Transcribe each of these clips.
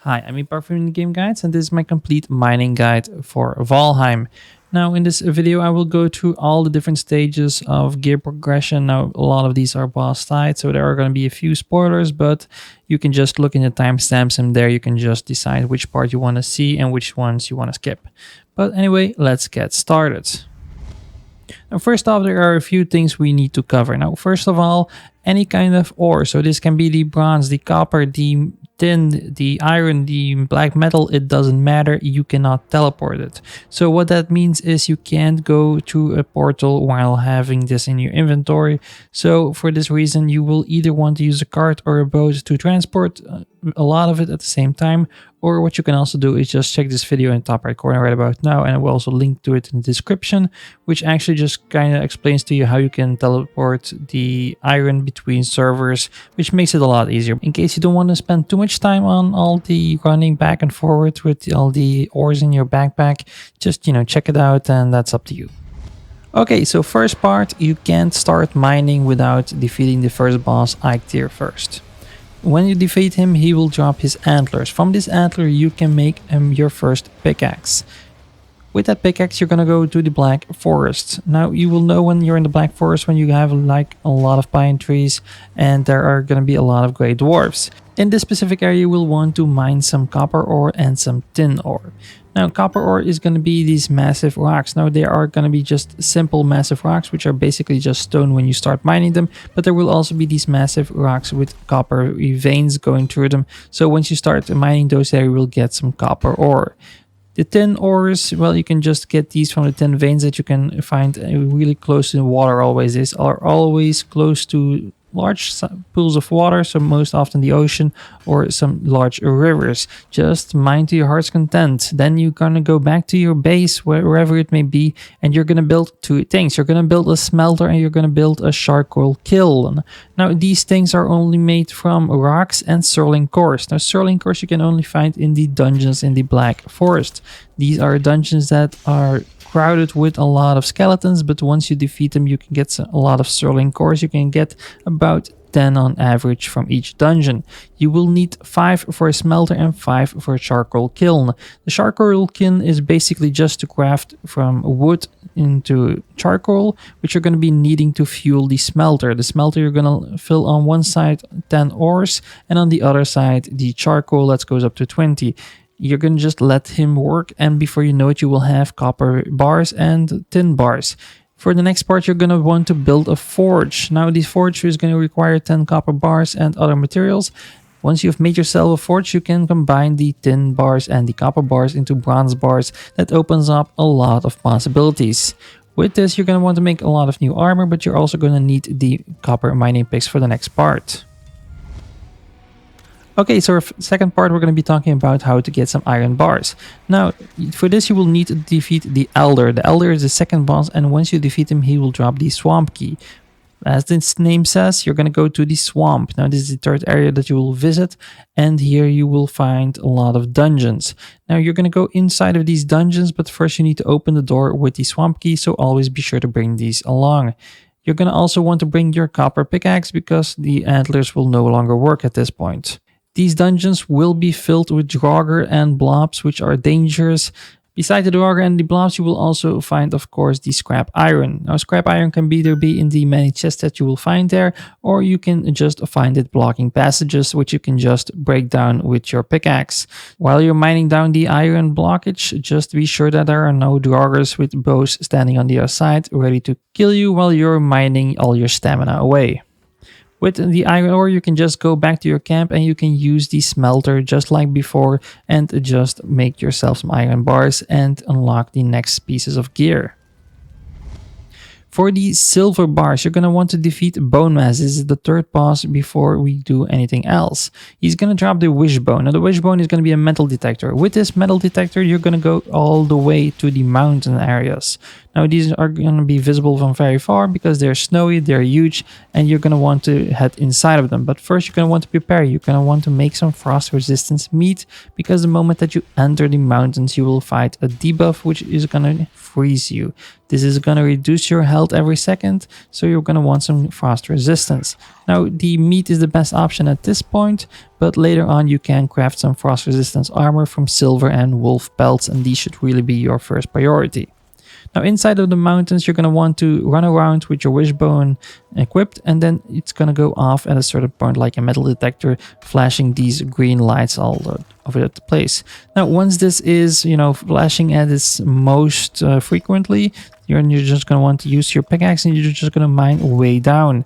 Hi, I'm Ipar from the Game Guides, and this is my complete mining guide for Valheim. Now, in this video, I will go through all the different stages of gear progression. Now, a lot of these are boss fights, so there are going to be a few spoilers, but you can just look in the timestamps, and there you can just decide which part you want to see and which ones you want to skip. But anyway, let's get started. Now, first off, there are a few things we need to cover. Now, first of all, any kind of ore. So this can be the bronze, the copper, the tin, the iron, the black metal. It doesn't matter. You cannot teleport it. So what that means is you can't go to a portal while having this in your inventory. So for this reason, you will either want to use a cart or a boat to transport a lot of it at the same time. Or what you can also do is just check this video in the top right corner right about now, and I will also link to it in the description, which actually just kind of explains to you how you can teleport the iron between servers, which makes it a lot easier. In case you don't want to spend too much time on all the running back and forward with all the ores in your backpack, just, check it out, and that's up to you. Okay, so first part, you can't start mining without defeating the first boss, Ike tier first. When you defeat him, he will drop his antlers. From this antler, you can make your first pickaxe. With that pickaxe, you're gonna go to the Black Forest. Now, you will know when you're in the Black Forest when you have like a lot of pine trees and there are gonna be a lot of gray dwarfs. In this specific area, you will want to mine some copper ore and some tin ore. Now, copper ore is going to be these massive rocks. Now, they are going to be just simple massive rocks, which are basically just stone when you start mining them. But there will also be these massive rocks with copper veins going through them. So once you start mining those there, you will get some copper ore. The tin ores, well, you can just get these from the tin veins that you can find really close to the water always is, are always close to large pools of water, so most often the ocean or some large rivers. Just mine to your heart's content. Then you're gonna go back to your base, wherever it may be, and you're gonna build two things. You're gonna build a smelter and you're gonna build a charcoal kiln. Now, these things are only made from rocks and sterling cores. Now, sterling cores you can only find in the dungeons in the Black Forest. These are dungeons that are crowded with a lot of skeletons, but once you defeat them, you can get a lot of sterling cores. You can get about 10 on average from each dungeon. You will need 5 for a smelter and 5 for a charcoal kiln. The charcoal kiln is basically just to craft from wood into charcoal, which you're going to be needing to fuel the smelter. The smelter you're going to fill on one side 10 ores and on the other side the charcoal that goes up to 20. You're going to just let him work, and before you know it, you will have copper bars and tin bars. For the next part, you're going to want to build a forge. Now, this forge is going to require 10 copper bars and other materials. Once you've made yourself a forge, you can combine the tin bars and the copper bars into bronze bars. That opens up a lot of possibilities. With this, you're going to want to make a lot of new armor, but you're also going to need the copper mining picks for the next part. Okay, so our second part, we're going to be talking about how to get some iron bars. Now, for this, you will need to defeat the Elder. The Elder is the second boss, and once you defeat him, he will drop the swamp key. As its name says, you're going to go to the swamp. Now, this is the third area that you will visit, and here you will find a lot of dungeons. Now, you're going to go inside of these dungeons, but first you need to open the door with the swamp key, so always be sure to bring these along. You're going to also want to bring your copper pickaxe because the antlers will no longer work at this point. These dungeons will be filled with Draugr and blobs, which are dangerous. Besides the Draugr and the blobs, you will also find, of course, the scrap iron. Now, scrap iron can either be in the many chests that you will find there, or you can just find it blocking passages, which you can just break down with your pickaxe. While you're mining down the iron blockage, just be sure that there are no Draugrs with bows standing on the other side, ready to kill you while you're mining all your stamina away. With the iron ore, you can just go back to your camp and you can use the smelter just like before and just make yourself some iron bars and unlock the next pieces of gear. For the silver bars, you're going to want to defeat Bonemass. This is the third boss before we do anything else. He's going to drop the wishbone. Now, the wishbone is going to be a metal detector. With this metal detector, you're going to go all the way to the mountain areas. Now, these are going to be visible from very far because they're snowy, they're huge, and you're going to want to head inside of them. But first, you're going to want to prepare. You're going to want to make some frost resistance meat because the moment that you enter the mountains, you will fight a debuff, which is going to freeze you. This is going to reduce your health every second, so you're going to want some frost resistance. Now, the meat is the best option at this point, but later on you can craft some frost resistance armor from silver and wolf pelts, and these should really be your first priority. Now, inside of the mountains, you're going to want to run around with your wishbone equipped, and then it's going to go off at a certain point like a metal detector, flashing these green lights all over the place. Now, once this is, flashing at its most frequently, you're just going to want to use your pickaxe, and you're just going to mine way down.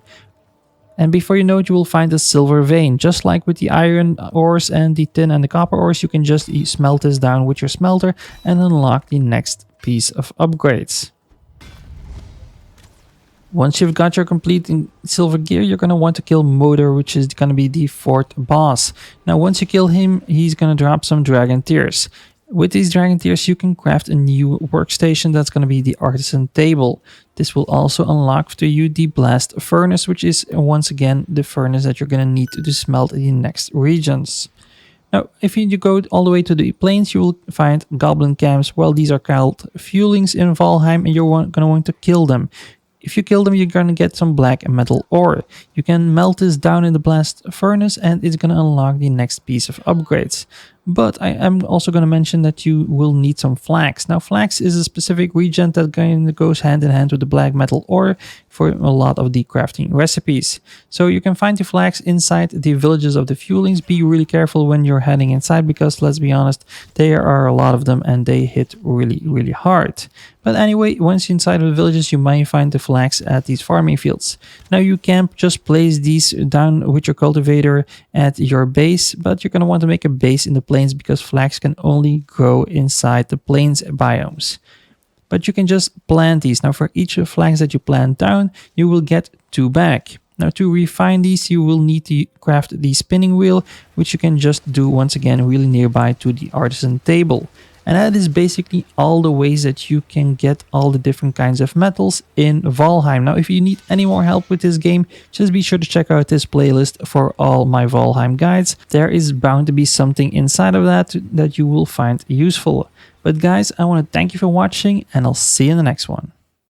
And before you know it, you will find a silver vein. Just like with the iron ores and the tin and the copper ores, you can just smelt this down with your smelter and unlock the next piece of upgrades. Once you've got your complete silver gear, you're going to want to kill Motor, which is going to be the 4th boss. Now, once you kill him, he's going to drop some dragon tears. With these dragon tears, you can craft a new workstation that's going to be the artisan table. This will also unlock to you the blast furnace, which is once again the furnace that you're going to need to smelt in the next regions. Now, if you go all the way to the plains, you will find goblin camps. Well, these are called fuelings in Valheim, and you're going to want to kill them. If you kill them, you're going to get some black metal ore. You can melt this down in the blast furnace, and it's going to unlock the next piece of upgrades. But I am also going to mention that you will need some flax. Now, flax is a specific regen that goes hand in hand with the black metal ore for a lot of the crafting recipes. So you can find the flax inside the villages of the fuelings. Be really careful when you're heading inside, because let's be honest, there are a lot of them and they hit really, really hard. But anyway, once you're inside of the villages, you might find the flax at these farming fields. Now, you can't just place these down with your cultivator at your base, but you're going to want to make a base in the plains, because flax can only grow inside the plains biomes. But you can just plant these. Now, for each flax that you plant down, you will get 2 back. Now, to refine these, you will need to craft the spinning wheel, which you can just do once again really nearby to the artisan table. And that is basically all the ways that you can get all the different kinds of metals in Valheim. Now, if you need any more help with this game, just be sure to check out this playlist for all my Valheim guides. There is bound to be something inside of that you will find useful. But guys, I want to thank you for watching, and I'll see you in the next one.